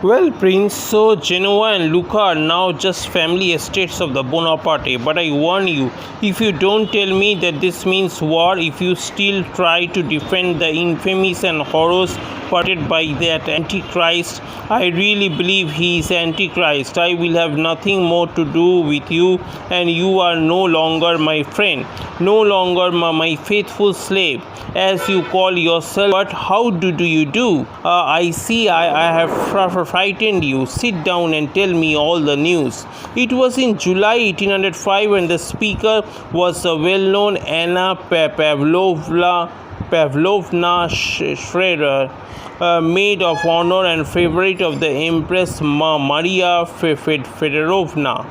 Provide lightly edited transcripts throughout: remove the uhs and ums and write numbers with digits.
Well, Prince, so Genoa and Lucca are now just family estates of the Bonaparte. But I warn you, if you don't tell me that this means war, if you still try to defend the infamies and horrors perpetrated by that Antichrist, I really believe he is Antichrist. I will have nothing more to do with you, and you are no longer my friend, no longer my faithful slave, as you call yourself. But how do you do? I see I have frightened you. Sit down and tell me all the news. It was in July 1805 and the speaker was the well-known Anna Pavlovna Schroeder, maid of honor and favorite of the Empress Maria Fedorovna.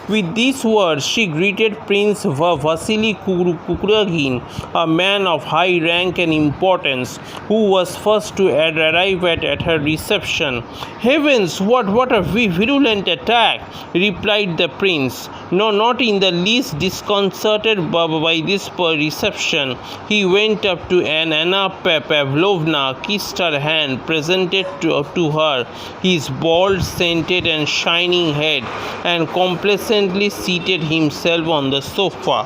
With these words, she greeted Prince Vasily Kukuragin, a man of high rank and importance, who was first to arrive at her reception. "Heavens, what a virulent attack!" replied the prince. No, not in the least disconcerted by this reception. He went up to Anna Pavlovna, kissed her hand, presented to her his bald, scented and shining head, and complacently seated himself on the sofa.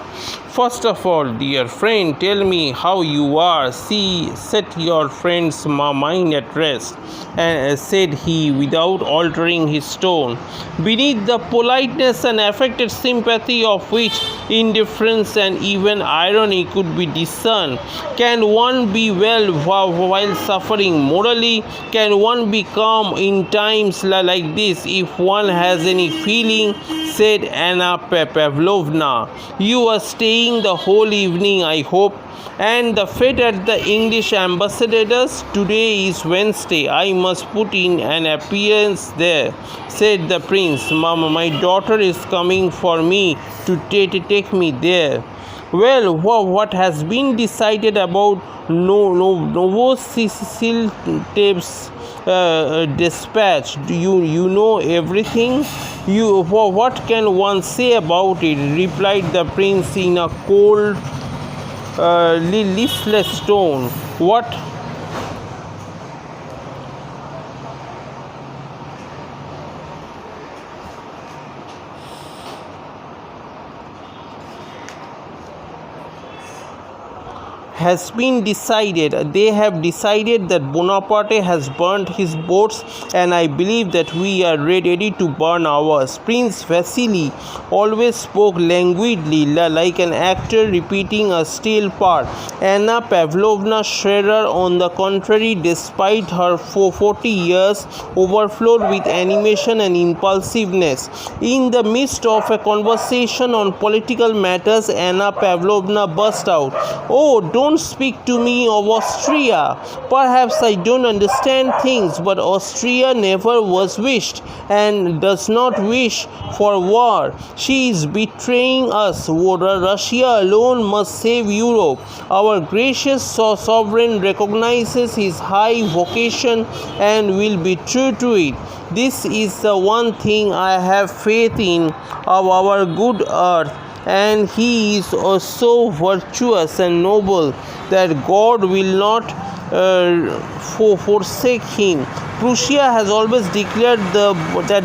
"First of all, dear friend, tell me how you are. See, set your friend's mind at rest," said he, without altering his tone. Beneath the politeness and affected sympathy of which indifference and even irony could be discerned, can one be well while suffering morally? Can one be calm in times like this if one has any feeling? Said Anna Pavlovna. "You are staying the whole evening, I hope, and the fete at the English ambassador's. Today is Wednesday. I must put in an appearance there," said the prince. My daughter is coming for me to take me there." "Well, what has been decided about Novossiltsev's dispatch? Do you know everything?" What can one say about it?" replied the prince in a cold, listless tone. "What has been decided? They have decided that Bonaparte has burnt his boats, and I believe that we are ready to burn ours." Prince Vasily always spoke languidly, like an actor repeating a still part. Anna Pavlovna Schroeder, on the contrary, despite her 40 years, overflowed with animation and impulsiveness. In the midst of a conversation on political matters, Anna Pavlovna burst out, "Oh, don't speak to me of Austria. Perhaps I don't understand things, but Austria never was wished and does not wish for war. She is betraying us. Russia alone must save Europe. Our gracious sovereign recognizes his high vocation and will be true to it. This is the one thing I have faith in, of our good earth, and he is so virtuous and noble that God will not forsake him. Prussia has always declared that